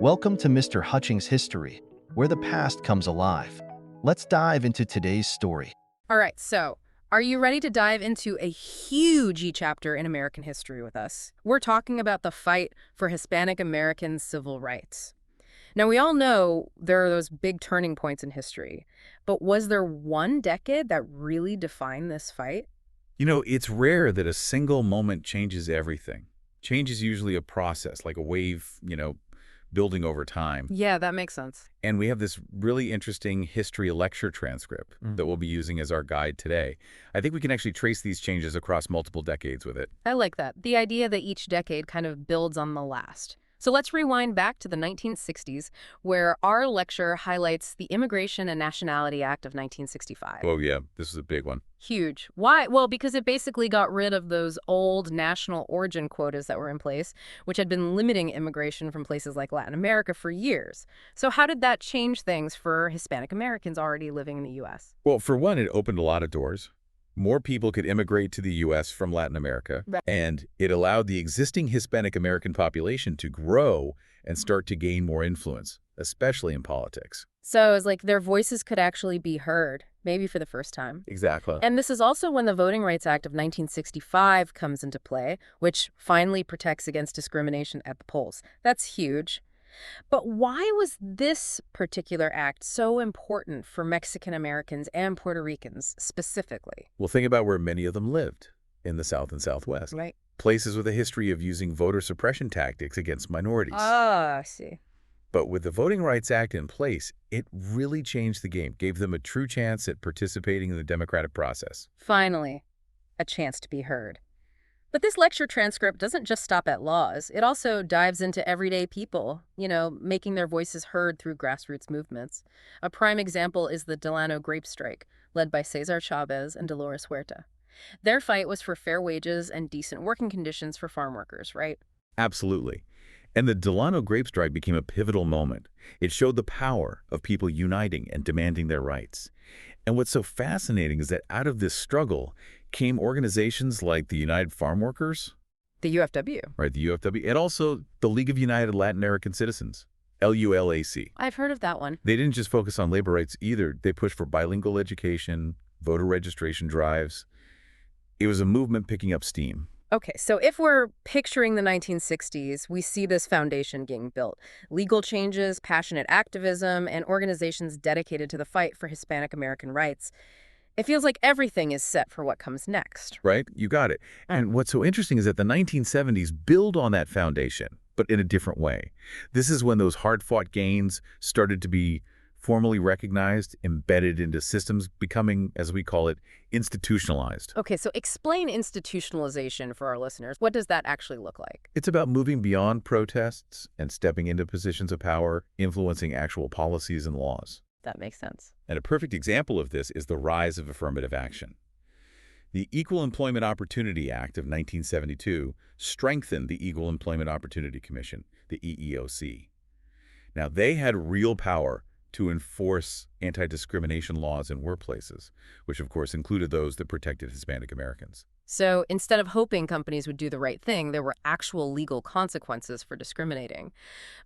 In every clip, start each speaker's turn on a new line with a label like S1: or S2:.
S1: Welcome to Mr. Hutchings History, where the past comes alive. Let's dive into today's story.
S2: All right, so are you ready to dive into a huge chapter in American history with us? We're talking about the fight for Hispanic-American civil rights. Now, we all know there are those big turning points in history, but was there one decade that really defined this fight?
S3: It's rare that a single moment changes everything. Change is usually a process, like a wave, building over time.
S2: Yeah, that makes sense.
S3: And we have this really interesting history lecture transcript that we'll be using as our guide today. I think we can actually trace these changes across multiple decades with it.
S2: I like that. The idea that each decade kind of builds on the last. So let's rewind back to the 1960s, where our lecture highlights the Immigration and Nationality Act of 1965.
S3: Oh, yeah, this is a big one.
S2: Huge. Why? Well, because it basically got rid of those old national origin quotas that were in place, which had been limiting immigration from places like Latin America for years. So how did that change things for Hispanic Americans already living in the U.S.?
S3: Well, for one, it opened a lot of doors. More people could immigrate to the U.S. from Latin America,
S2: Right.
S3: and it allowed the existing Hispanic-American population to grow and start to gain more influence, especially in politics.
S2: So it's like their voices could actually be heard, maybe for the first time.
S3: Exactly.
S2: And this is also when the Voting Rights Act of 1965 comes into play, which finally protects against discrimination at the polls. That's huge. But why was this particular act so important for Mexican Americans and Puerto Ricans specifically?
S3: Well, think about where many of them lived, in the South and Southwest.
S2: Right.
S3: Places with a history of using voter suppression tactics against minorities.
S2: Ah, I see.
S3: But with the Voting Rights Act in place, it really changed the game, gave them a true chance at participating in the democratic process.
S2: Finally, a chance to be heard. But this lecture transcript doesn't just stop at laws. It also dives into everyday people, making their voices heard through grassroots movements. A prime example is the Delano grape strike, led by Cesar Chavez and Dolores Huerta. Their fight was for fair wages and decent working conditions for farm workers, right?
S3: Absolutely. And the Delano grape strike became a pivotal moment. It showed the power of people uniting and demanding their rights. And what's so fascinating is that out of this struggle came organizations like the United Farm Workers,
S2: The UFW.
S3: right, the UFW, and also the League of United Latin American Citizens, LULAC.
S2: I've heard of that one.
S3: They didn't just focus on labor rights either. They pushed for bilingual education, voter registration drives. It was a movement picking up steam.
S2: Okay, so if we're picturing the 1960s, we see this foundation getting built. Legal changes, passionate activism, and organizations dedicated to the fight for Hispanic American rights. It feels like everything is set for what comes next.
S3: Right? You got it. And what's so interesting is that the 1970s build on that foundation, but in a different way. This is when those hard-fought gains started to be formally recognized, embedded into systems, becoming, as we call it, institutionalized.
S2: Okay, so explain institutionalization for our listeners. What does that actually look like?
S3: It's about moving beyond protests and stepping into positions of power, influencing actual policies and laws.
S2: That makes sense.
S3: And a perfect example of this is the rise of affirmative action. The Equal Employment Opportunity Act of 1972 strengthened the Equal Employment Opportunity Commission, the EEOC. Now, they had real power to enforce anti-discrimination laws in workplaces, which of course included those that protected Hispanic Americans.
S2: So instead of hoping companies would do the right thing, there were actual legal consequences for discriminating.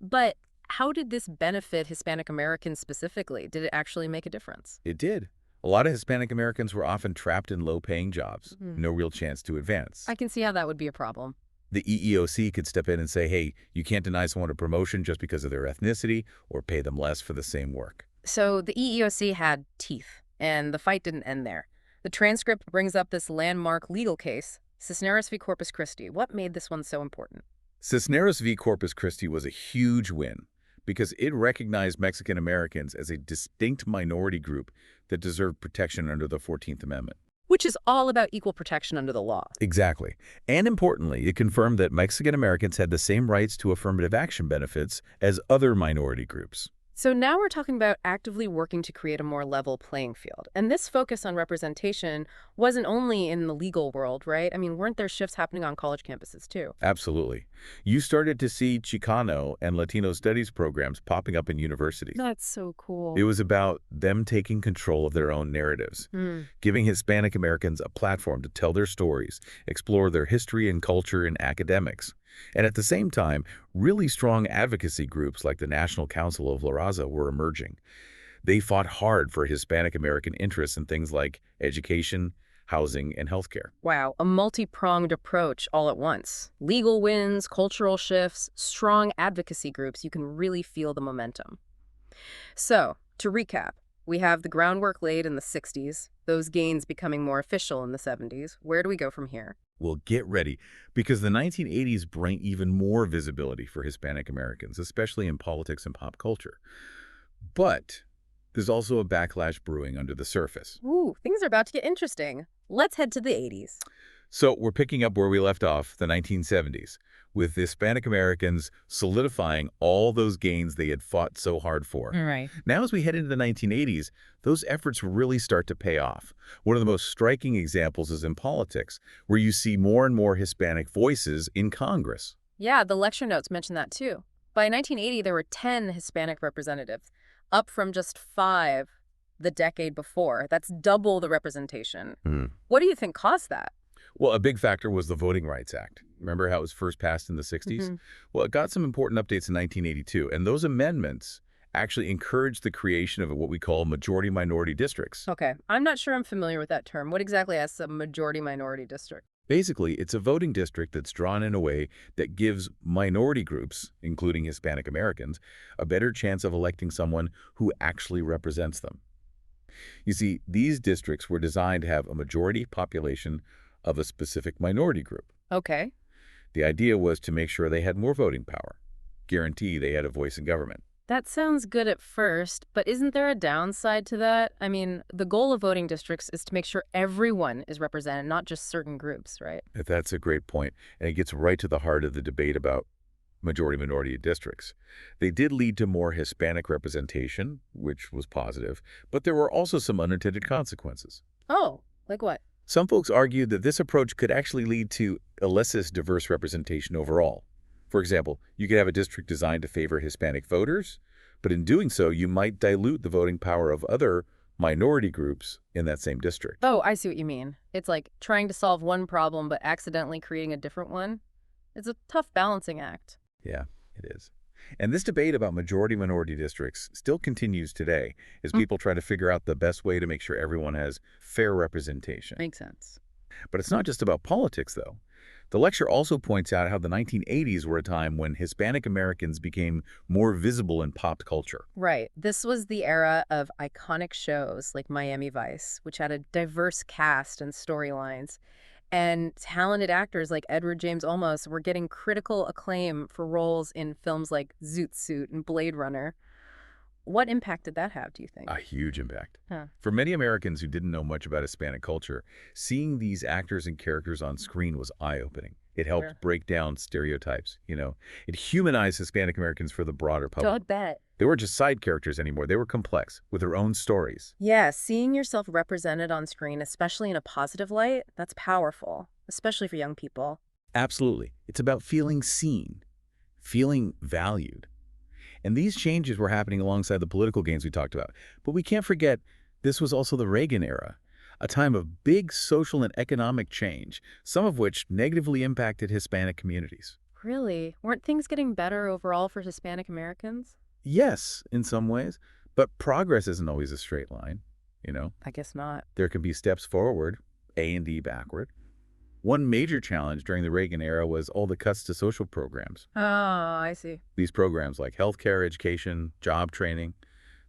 S2: But how did this benefit Hispanic Americans specifically? Did it actually make a difference?
S3: It did. A lot of Hispanic Americans were often trapped in low-paying jobs, no real chance to advance.
S2: I can see how that would be a problem.
S3: The EEOC could step in and say, hey, you can't deny someone a promotion just because of their ethnicity or pay them less for the same work.
S2: So the EEOC had teeth, and the fight didn't end there. The transcript brings up this landmark legal case, Cisneros v. Corpus Christi. What made this one so important?
S3: Cisneros v. Corpus Christi was a huge win because it recognized Mexican Americans as a distinct minority group that deserved protection under the 14th Amendment.
S2: Which is all about equal protection under the law.
S3: Exactly. And importantly, it confirmed that Mexican Americans had the same rights to affirmative action benefits as other minority groups.
S2: So now we're talking about actively working to create a more level playing field. And this focus on representation wasn't only in the legal world, right? I mean, weren't there shifts happening on college campuses too?
S3: Absolutely. You started to see Chicano and Latino studies programs popping up in universities.
S2: That's so cool.
S3: It was about them taking control of their own narratives, giving Hispanic Americans a platform to tell their stories, explore their history and culture in academics. And at the same time, really strong advocacy groups like the National Council of La Raza were emerging. They fought hard for Hispanic-American interests in things like education, housing, and healthcare.
S2: Wow, a multi-pronged approach all at once. Legal wins, cultural shifts, strong advocacy groups. You can really feel the momentum. So, to recap, we have the groundwork laid in the 60s, those gains becoming more official in the 70s. Where do we go from here?
S3: Well, get ready, because the 1980s bring even more visibility for Hispanic Americans, especially in politics and pop culture. But there's also a backlash brewing under the surface.
S2: Ooh, things are about to get interesting. Let's head to the 80s.
S3: So we're picking up where we left off, the 1970s, with Hispanic Americans solidifying all those gains they had fought so hard for.
S2: Right.
S3: Now, as we head into the 1980s, those efforts really start to pay off. One of the most striking examples is in politics, where you see more and more Hispanic voices in Congress.
S2: Yeah, the lecture notes mention that too. By 1980, there were 10 Hispanic representatives, up from just 5 the decade before. That's double the representation. What do you think caused that?
S3: Well, a big factor was the Voting Rights Act. Remember how it was first passed in the 60s? Well, it got some important updates in 1982, and those amendments actually encouraged the creation of what we call majority-minority districts.
S2: Okay, I'm not sure I'm familiar with that term. What exactly is a majority-minority district?
S3: Basically, it's a voting district that's drawn in a way that gives minority groups, including Hispanic Americans, a better chance of electing someone who actually represents them. You see, these districts were designed to have a majority population of a specific minority group.
S2: Okay.
S3: The idea was to make sure they had more voting power, guarantee they had a voice in government.
S2: That sounds good at first, but isn't there a downside to that? I mean, the goal of voting districts is to make sure everyone is represented, not just certain groups, right?
S3: That's a great point, and it gets right to the heart of the debate about majority-minority districts. They did lead to more Hispanic representation, which was positive, but there were also some unintended consequences.
S2: Oh, like what?
S3: Some folks argued that this approach could actually lead to less diverse representation overall. For example, you could have a district designed to favor Hispanic voters, but in doing so, you might dilute the voting power of other minority groups in that same district.
S2: Oh, I see what you mean. It's like trying to solve one problem but accidentally creating a different one. It's a tough balancing act.
S3: Yeah, it is. And this debate about majority-minority districts still continues today as people try to figure out the best way to make sure everyone has fair representation.
S2: Makes sense.
S3: But it's not just about politics, though. The lecture also points out how the 1980s were a time when Hispanic Americans became more visible in pop culture.
S2: Right. This was the era of iconic shows like Miami Vice, which had a diverse cast and storylines. And talented actors like Edward James Olmos were getting critical acclaim for roles in films like Zoot Suit and Blade Runner. What impact did that have, do you think?
S3: A huge impact.
S2: Huh.
S3: For many Americans who didn't know much about Hispanic culture, seeing these actors and characters on screen was eye-opening. It helped break down stereotypes, you know. It humanized Hispanic Americans for the broader public.
S2: Don't bet.
S3: They weren't just side characters anymore. They were complex, with their own stories.
S2: Yeah, seeing yourself represented on screen, especially in a positive light, that's powerful, especially for young people.
S3: Absolutely. It's about feeling seen, feeling valued. And these changes were happening alongside the political gains we talked about. But we can't forget, this was also the Reagan era, a time of big social and economic change, some of which negatively impacted Hispanic communities.
S2: Really? Weren't things getting better overall for Hispanic Americans?
S3: Yes, in some ways, but progress isn't always a straight line, you know.
S2: I guess not.
S3: There can be steps forward, A&D backward. One major challenge during the Reagan era was all the cuts to social programs.
S2: Oh, I see.
S3: These programs like healthcare, education, job training,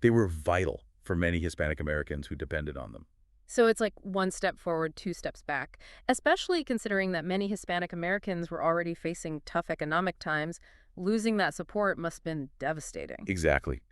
S3: they were vital for many Hispanic Americans who depended on them.
S2: So it's like one step forward, 2 steps back, especially considering that many Hispanic Americans were already facing tough economic times. Losing that support must have been devastating.
S3: Exactly.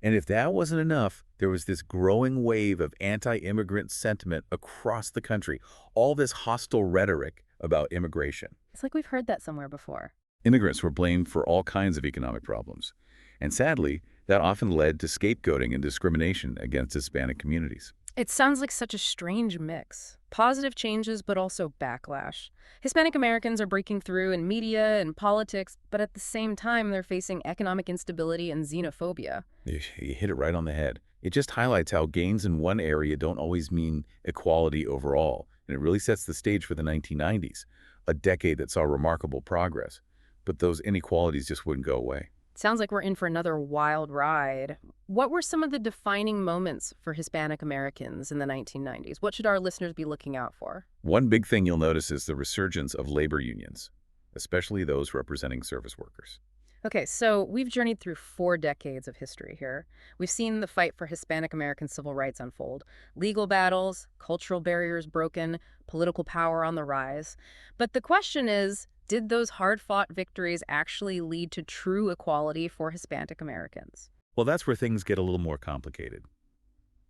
S3: And if that wasn't enough, there was this growing wave of anti-immigrant sentiment across the country, all this hostile rhetoric about immigration.
S2: It's like we've heard that somewhere before.
S3: Immigrants were blamed for all kinds of economic problems. And sadly, that often led to scapegoating and discrimination against Hispanic communities.
S2: It sounds like such a strange mix. Positive changes, but also backlash. Hispanic Americans are breaking through in media and politics, but at the same time, they're facing economic instability and xenophobia.
S3: You hit it right on the head. It just highlights how gains in one area don't always mean equality overall. And it really sets the stage for the 1990s, a decade that saw remarkable progress. but those inequalities just wouldn't go away.
S2: Sounds like we're in for another wild ride. What were some of the defining moments for Hispanic Americans in the 1990s? What should our listeners be looking out for?
S3: One big thing you'll notice is the resurgence of labor unions, especially those representing service workers.
S2: Okay, so we've journeyed through 4 decades of history here. We've seen the fight for Hispanic American civil rights unfold, legal battles, cultural barriers broken, political power on the rise. But the question is, did those hard-fought victories actually lead to true equality for Hispanic Americans?
S3: Well, that's where things get a little more complicated.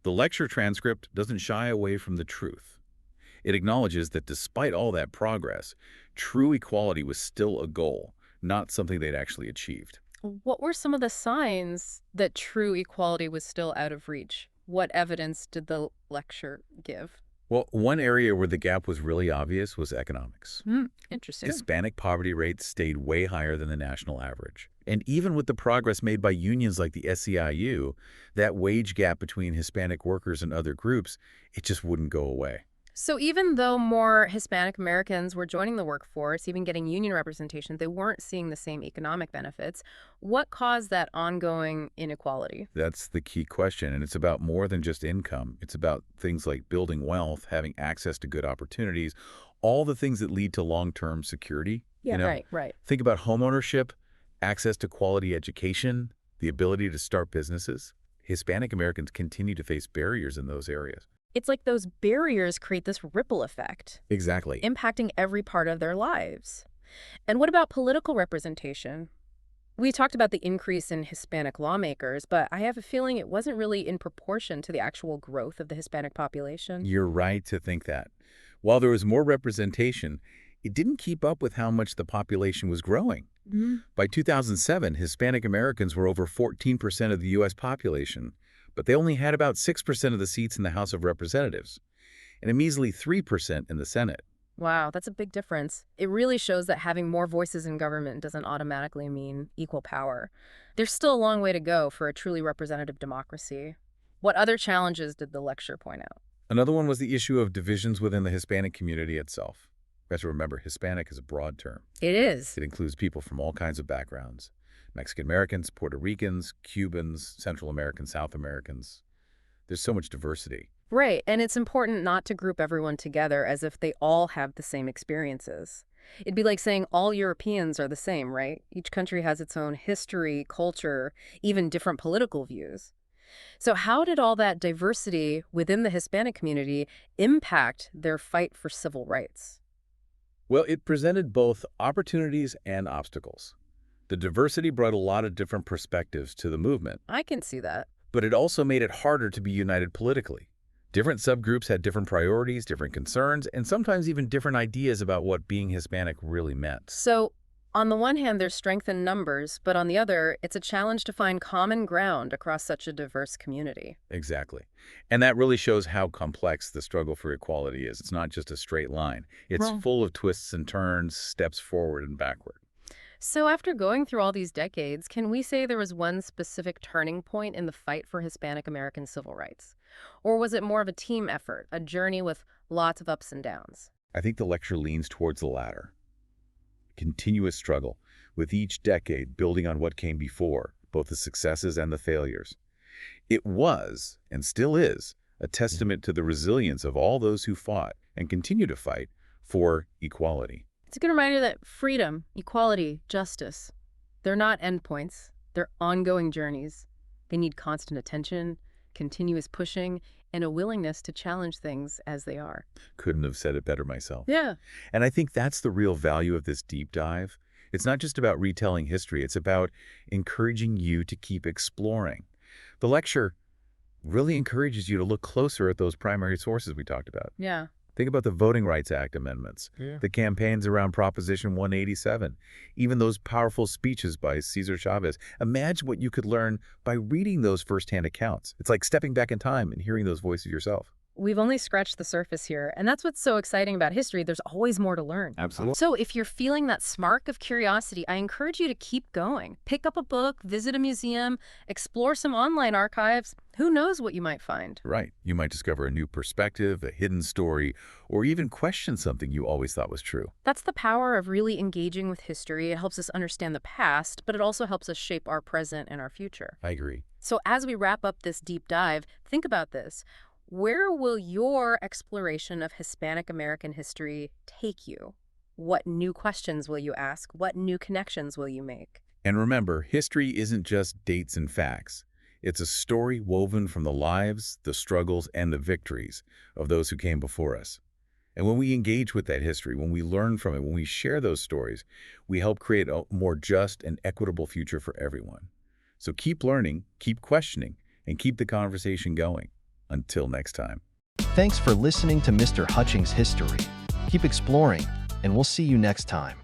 S3: The lecture transcript doesn't shy away from the truth. It acknowledges that despite all that progress, true equality was still a goal, not something they'd actually achieved.
S2: What were some of the signs that true equality was still out of reach? What evidence did the lecture give?
S3: Well, one area where the gap was really obvious was economics.
S2: Interesting.
S3: Hispanic poverty rates stayed way higher than the national average. And even with the progress made by unions like the SEIU, that wage gap between Hispanic workers and other groups, it just wouldn't go away.
S2: So even though more Hispanic Americans were joining the workforce, even getting union representation, they weren't seeing the same economic benefits. What caused that ongoing inequality?
S3: That's the key question, and it's about more than just income. It's about things like building wealth, having access to good opportunities, all the things that lead to long-term security.
S2: Yeah, right.
S3: Think about homeownership, access to quality education, the ability to start businesses. Hispanic Americans continue to face barriers in those areas.
S2: It's like those barriers create this ripple effect,
S3: Exactly.
S2: impacting every part of their lives. And what about political representation? We talked about the increase in Hispanic lawmakers, but I have a feeling it wasn't really in proportion to the actual growth of the Hispanic population.
S3: You're right to think that. While there was more representation, it didn't keep up with how much the population was growing. By 2007, Hispanic Americans were over 14% of the U.S. population, but they only had about 6% of the seats in the House of Representatives, and a measly 3% in the Senate.
S2: Wow, that's a big difference. It really shows that having more voices in government doesn't automatically mean equal power. There's still a long way to go for a truly representative democracy. What other challenges did the lecture point out?
S3: Another one was the issue of divisions within the Hispanic community itself. We have to remember, Hispanic is a broad term.
S2: It is.
S3: It includes people from all kinds of backgrounds. Mexican Americans, Puerto Ricans, Cubans, Central Americans, South Americans. There's so much diversity.
S2: Right, and it's important not to group everyone together as if they all have the same experiences. It'd be like saying all Europeans are the same, right? Each country has its own history, culture, even different political views. So how did all that diversity within the Hispanic community impact their fight for civil rights?
S3: Well, it presented both opportunities and obstacles. The diversity brought a lot of different perspectives to the movement,
S2: I can see that.
S3: but it also made it harder to be united politically. Different subgroups had different priorities, different concerns, and sometimes even different ideas about what being Hispanic really meant.
S2: So on the one hand, there's strength in numbers, but on the other, it's a challenge to find common ground across such a diverse community.
S3: Exactly. And that really shows how complex the struggle for equality is. It's not just a straight line. It's
S2: Right.
S3: full of twists and turns, steps forward and backward.
S2: So after going through all these decades, can we say there was one specific turning point in the fight for Hispanic American civil rights? Or was it more of a team effort, a journey with lots of ups and downs?
S3: I think the lecture leans towards the latter. Continuous struggle, with each decade building on what came before, both the successes and the failures. It was, and still is, a testament to the resilience of all those who fought and continue to fight for equality.
S2: It's a good reminder that freedom, equality, justice, they're not endpoints. They're ongoing journeys. They need constant attention, continuous pushing, and a willingness to challenge things as they are.
S3: Couldn't have said it better myself.
S2: Yeah.
S3: And I think that's the real value of this deep dive. It's not just about retelling history. It's about encouraging you to keep exploring. The lecture really encourages you to look closer at those primary sources we talked about.
S2: Yeah.
S3: Think about the Voting Rights Act amendments, the campaigns around Proposition 187, even those powerful speeches by Cesar Chavez. Imagine what you could learn by reading those firsthand accounts. It's like stepping back in time and hearing those voices yourself.
S2: We've only scratched the surface here, and that's what's so exciting about history. There's always more to learn.
S3: Absolutely.
S2: So if you're feeling that spark of curiosity, I encourage you to keep going. Pick up a book, visit a museum, explore some online archives. Who knows what you might find?
S3: Right. You might discover a new perspective, a hidden story, or even question something you always thought was true.
S2: That's the power of really engaging with history. It helps us understand the past, but it also helps us shape our present and our future.
S3: I agree.
S2: So as we wrap up this deep dive, think about this. Where will your exploration of Hispanic-American history take you? What new questions will you ask? What new connections will you make?
S3: And remember, history isn't just dates and facts. It's a story woven from the lives, the struggles, and the victories of those who came before us. And when we engage with that history, when we learn from it, when we share those stories, we help create a more just and equitable future for everyone. So keep learning, keep questioning, and keep the conversation going. Until next time.
S1: Thanks for listening to Mr. Hutchings History. Keep exploring, and we'll see you next time.